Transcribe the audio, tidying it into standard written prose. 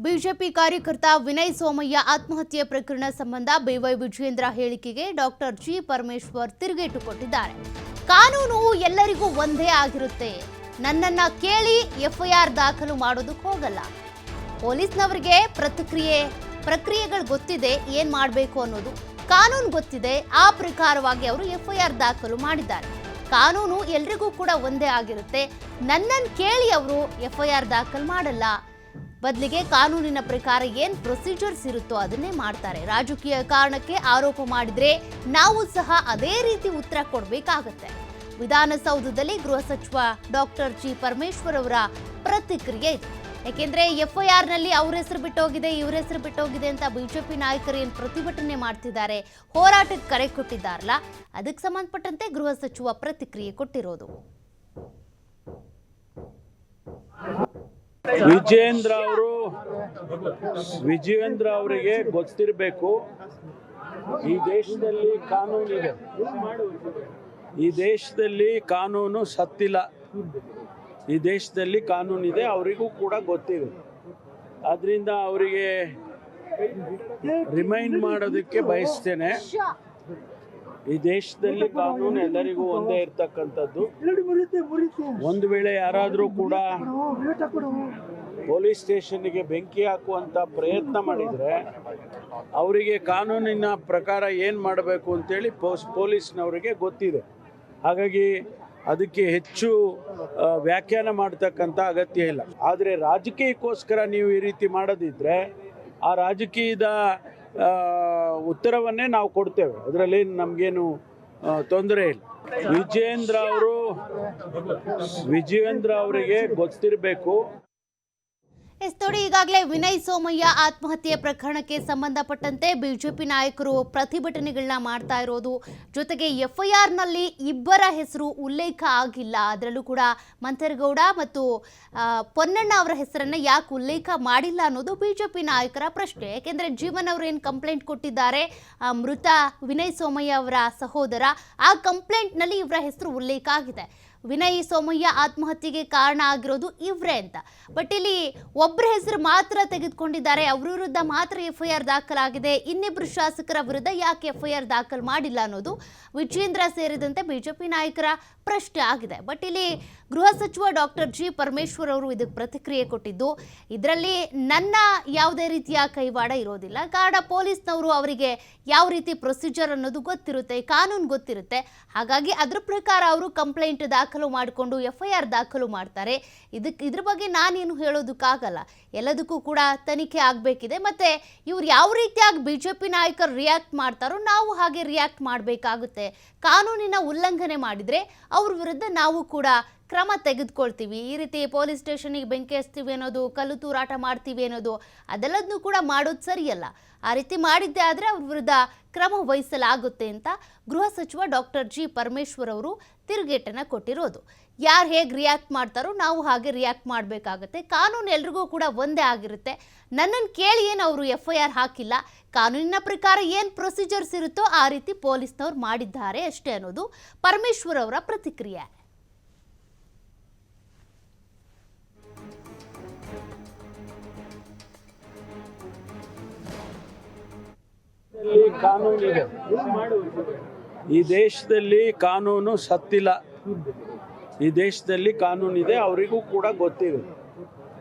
BJP ಕಾರ್ಯಕರ್ತ ವಿನಯ್ ಸೋಮಯ್ಯ ಆತ್ಮಹತ್ಯೆ ಪ್ರಕರಣ ಸಂಬಂಧ ಬಿವೈ ವಿಜಯೇಂದ್ರ ಹೇಳಿಕೆಗೆ ಡಾಕ್ಟರ್ ಜಿ ಪರಮೇಶ್ವರ್ ತಿರುಗೇಟು ಕೊಟ್ಟಿದ್ದಾರೆ. ಕಾನೂನು ಎಲ್ಲರಿಗೂ ಒಂದೇ ಆಗಿರುತ್ತೆ. ನನ್ನನ್ನ ಕೇಳಿ ಎಫ್ಐಆರ್ ದಾಖಲು ಮಾಡೋದಕ್ಕೆ ಹೋಗಲ್ಲ. ಪೊಲೀಸ್ನವರಿಗೆ ಪ್ರಕ್ರಿಯೆಗಳು ಗೊತ್ತಿದೆ, ಏನ್ ಮಾಡಬೇಕು ಅನ್ನೋದು ಕಾನೂನು ಗೊತ್ತಿದೆ. ಆ ಪ್ರಕಾರವಾಗಿ ಅವರು ಎಫ್ಐಆರ್ ದಾಖಲು ಮಾಡಿದ್ದಾರೆ. ಕಾನೂನು ಎಲ್ರಿಗೂ ಕೂಡ ಒಂದೇ ಆಗಿರುತ್ತೆ. ನನ್ನನ್ನು ಕೇಳಿ ಅವರು ಎಫ್ಐಆರ್ ದಾಖಲು ಮಾಡಲ್ಲ. ಬದಲಿಗೆ ಕಾನೂನಿನ ಪ್ರಕಾರ ಏನು ಪ್ರೊಸೀಜರ್ಸ್ ಇರುತ್ತೋ ಅದನ್ನೇ ಮಾಡ್ತಾರೆ. ರಾಜಕೀಯ ಕಾರಣಕ್ಕೆ ಆರೋಪ ಮಾಡಿದ್ರೆ ನಾವು ಸಹ ಅದೇ ರೀತಿ ಉತ್ತರ ಕೊಡಬೇಕಾಗತ್ತೆ. ವಿಧಾನಸೌಧದಲ್ಲಿ ಗೃಹ ಸಚಿವ ಡಾಕ್ಟರ್ ಜಿ ಪರಮೇಶ್ವರ್ ಅವರ ಪ್ರತಿಕ್ರಿಯೆ ಇದೆ. ಯಾಕೆಂದ್ರೆ ಎಫ್ಐಆರ್ ನಲ್ಲಿ ಅವ್ರ ಹೆಸರು ಬಿಟ್ಟೋಗಿದೆ, ಇವ್ರ ಹೆಸರು ಬಿಟ್ಟೋಗಿದೆ ಅಂತ ಬಿಜೆಪಿ ನಾಯಕರು ಏನು ಪ್ರತಿಭಟನೆ ಮಾಡ್ತಿದ್ದಾರೆ, ಹೋರಾಟಕ್ಕೆ ಕರೆ ಕೊಟ್ಟಿದ್ದಾರಲ್ಲ, ಅದಕ್ಕೆ ಸಂಬಂಧಪಟ್ಟಂತೆ ಗೃಹ ಸಚಿವ ಪ್ರತಿಕ್ರಿಯೆ ಕೊಟ್ಟಿರೋದು. ವಿಜಯೇಂದ್ರ ಅವರಿಗೆ ಗೊತ್ತಿರಬೇಕು, ಈ ದೇಶದಲ್ಲಿ ಕಾನೂನಿದೆ. ಈ ದೇಶದಲ್ಲಿ ಕಾನೂನು ಸತ್ತಿಲ್ಲ. ಈ ದೇಶದಲ್ಲಿ ಕಾನೂನಿದೆ, ಅವರಿಗೂ ಕೂಡ ಗೊತ್ತಿದೆ. ಆದ್ರಿಂದ ಅವರಿಗೆ ರಿಮೈಂಡ್ ಮಾಡೋದಕ್ಕೆ ಬಯಸ್ತೇನೆ, ಈ ದೇಶದಲ್ಲಿ ಕಾನೂನು ಎಲ್ಲರಿಗೂ ಒಂದೇ ಇರ್ತಕ್ಕಂಥದ್ದು. ಒಂದು ವೇಳೆ ಯಾರಾದರೂ ಕೂಡ ಪೊಲೀಸ್ ಸ್ಟೇಷನ್ಗೆ ಬೆಂಕಿ ಹಾಕುವಂಥ ಪ್ರಯತ್ನ ಮಾಡಿದರೆ ಅವರಿಗೆ ಕಾನೂನಿನ ಪ್ರಕಾರ ಏನು ಮಾಡಬೇಕು ಅಂತೇಳಿ ಪೊಲೀಸ್ನವರಿಗೆ ಗೊತ್ತಿದೆ. ಹಾಗಾಗಿ ಅದಕ್ಕೆ ಹೆಚ್ಚು ವ್ಯಾಖ್ಯಾನ ಮಾಡ್ತಕ್ಕಂಥ ಅಗತ್ಯ ಇಲ್ಲ. ಆದರೆ ರಾಜಕೀಯಕ್ಕೋಸ್ಕರ ನೀವು ಈ ರೀತಿ ಮಾಡೋದಿದ್ರೆ ಆ ರಾಜಕೀಯದ ಉತ್ತರವನ್ನೇ ನಾವು ಕೊಡ್ತೇವೆ, ಅದರಲ್ಲಿ ನಮಗೇನು ತೊಂದರೆ ಇಲ್ಲ. ವಿಜಯೇಂದ್ರ ಅವರಿಗೆ ಗೊತ್ತಿರಬೇಕು. ನೋಡಿ, ಈಗಾಗಲೇ ವಿನಯ್ ಸೋಮಯ್ಯ ಆತ್ಮಹತ್ಯೆ ಪ್ರಕರಣಕ್ಕೆ ಸಂಬಂಧಪಟ್ಟಂತೆ ಬಿಜೆಪಿ ನಾಯಕರು ಪ್ರತಿಭಟನೆಗಳನ್ನ ಮಾಡ್ತಾ ಇರೋದು, ಜೊತೆಗೆ ಎಫ್ಐಆರ್ ನಲ್ಲಿ ಇಬ್ಬರ ಹೆಸರು ಉಲ್ಲೇಖ ಆಗಿಲ್ಲ. ಅದರಲ್ಲೂ ಕೂಡ ಮಂಥೇಗೌಡ ಮತ್ತು ಪೊನ್ನಣ್ಣ ಅವರ ಹೆಸರನ್ನ ಯಾಕೆ ಉಲ್ಲೇಖ ಮಾಡಿಲ್ಲ ಅನ್ನೋದು ಬಿಜೆಪಿ ನಾಯಕರ ಪ್ರಶ್ನೆ. ಯಾಕೆಂದ್ರೆ ಜೀವನ್ ಅವರು ಏನು ಕಂಪ್ಲೇಂಟ್ ಕೊಟ್ಟಿದ್ದಾರೆ, ಮೃತ ವಿನಯ್ ಸೋಮಯ್ಯ ಅವರ ಸಹೋದರ, ಆ ಕಂಪ್ಲೇಂಟ್ ನಲ್ಲಿ ಇವರ ಹೆಸರು ಉಲ್ಲೇಖ ಆಗಿದೆ. ವಿನಯ್ ಸೋಮಯ್ಯ ಆತ್ಮಹತ್ಯೆಗೆ ಕಾರಣ ಆಗಿರೋದು ಇವ್ರೇ ಅಂತ. ಬಟ್ ಇಲ್ಲಿ ಒಬ್ಬರ ಹೆಸರು ಮಾತ್ರ ತೆಗೆದುಕೊಂಡಿದ್ದಾರೆ, ಅವ್ರ ವಿರುದ್ಧ ಮಾತ್ರ ಎಫ್ಐಆರ್ ದಾಖಲಾಗಿದೆ. ಇನ್ನಿಬ್ಬರು ಶಾಸಕರ ವಿರುದ್ಧ ಯಾಕೆ ಎಫ್ಐಆರ್ ದಾಖಲು ಮಾಡಿಲ್ಲ ಅನ್ನೋದು ವಿಜೇಂದ್ರ ಸೇರಿದಂತೆ ಬಿಜೆಪಿ ನಾಯಕರ ಪ್ರಶ್ನೆ ಆಗಿದೆ. ಬಟ್ ಇಲ್ಲಿ ಗೃಹ ಸಚಿವ ಡಾಕ್ಟರ್ ಜಿ ಪರಮೇಶ್ವರ್ ಅವರು ಇದಕ್ಕೆ ಪ್ರತಿಕ್ರಿಯೆ ಕೊಟ್ಟಿದ್ದು, ಇದರಲ್ಲಿ ನನ್ನ ಯಾವುದೇ ರೀತಿಯ ಕೈವಾಡ ಇರೋದಿಲ್ಲ. ಕಾರಣ ಪೊಲೀಸ್ನವರು ಅವರಿಗೆ ಯಾವ ರೀತಿ ಪ್ರೊಸೀಜರ್ ಅನ್ನೋದು ಗೊತ್ತಿರುತ್ತೆ, ಕಾನೂನು ಗೊತ್ತಿರುತ್ತೆ. ಹಾಗಾಗಿ ಅದ್ರ ಪ್ರಕಾರ ಅವರು ಕಂಪ್ಲೇಂಟ್ ದಾಖಲು ಮಾಡಿಕೊಂಡು ಎಫ್ಐಆರ್ ದಾಖಲು ಮಾಡ್ತಾರೆ. ಇದ್ರ ಬಗ್ಗೆ ನಾನೇನು ಹೇಳೋದಕ್ಕಾಗಲ್ಲ. ಎಲ್ಲದಕ್ಕೂ ಕೂಡ ತನಿಖೆ ಆಗಬೇಕಿದೆ. ಮತ್ತೆ ಇವ್ರು ಯಾವ ರೀತಿಯಾಗಿ ಬಿಜೆಪಿ ನಾಯಕರು ರಿಯಾಕ್ಟ್ ಮಾಡ್ತಾರೋ ನಾವು ಹಾಗೆ ರಿಯಾಕ್ಟ್ ಮಾಡಬೇಕಾಗುತ್ತೆ. ಕಾನೂನಿನ ಉಲ್ಲಂಘನೆ ಮಾಡಿದರೆ ಅವ್ರ ವಿರುದ್ಧ ನಾವು ಕೂಡ ಕ್ರಮ ತೆಗೆದುಕೊಳ್ತೀವಿ. ಈ ರೀತಿ ಪೊಲೀಸ್ ಸ್ಟೇಷನ್ಗೆ ಬೆಂಕಿ ಹಚ್ತೀವಿ ಅನ್ನೋದು, ಕಲ್ಲು ತೂರಾಟ ಮಾಡ್ತೀವಿ ಅನ್ನೋದು, ಅದೆಲ್ಲದನ್ನೂ ಕೂಡ ಮಾಡೋದು ಸರಿಯಲ್ಲ. ಆ ರೀತಿ ಮಾಡಿದ್ದೆ ಆದರೆ ಅವ್ರ ವಿರುದ್ಧ ಕ್ರಮ ವಹಿಸಲಾಗುತ್ತೆ ಅಂತ ಗೃಹ ಸಚಿವ ಡಾಕ್ಟರ್ ಜಿ ಪರಮೇಶ್ವರ್ ಅವರು ತಿರುಗೇಟನ್ನು ಕೊಟ್ಟಿರೋದು. ಯಾರು ಹೇಗೆ ರಿಯಾಕ್ಟ್ ಮಾಡ್ತಾರೋ ನಾವು ಹಾಗೆ ರಿಯಾಕ್ಟ್ ಮಾಡಬೇಕಾಗತ್ತೆ. ಕಾನೂನು ಎಲ್ರಿಗೂ ಕೂಡ ಒಂದೇ ಆಗಿರುತ್ತೆ. ನನ್ನನ್ನು ಕೇಳಿ ಏನು ಅವರು ಎಫ್ಐಆರ್ ಹಾಕಿಲ್ಲ, ಕಾನೂನಿನ ಪ್ರಕಾರ ಏನು ಪ್ರೊಸೀಜರ್ಸ್ ಇರುತ್ತೋ ಆ ರೀತಿ ಪೊಲೀಸ್ನವ್ರು ಮಾಡಿದ್ದಾರೆ ಅಷ್ಟೇ ಅನ್ನೋದು ಪರಮೇಶ್ವರ್ ಅವರ ಪ್ರತಿಕ್ರಿಯೆ. ಕಾನೂನಿದೆ, ಈ ದೇಶದಲ್ಲಿ ಕಾನೂನು ಸತ್ತಿಲ್ಲ. ಈ ದೇಶದಲ್ಲಿ ಕಾನೂನಿದೆ, ಅವರಿಗೂ ಕೂಡ ಗೊತ್ತಿದೆ.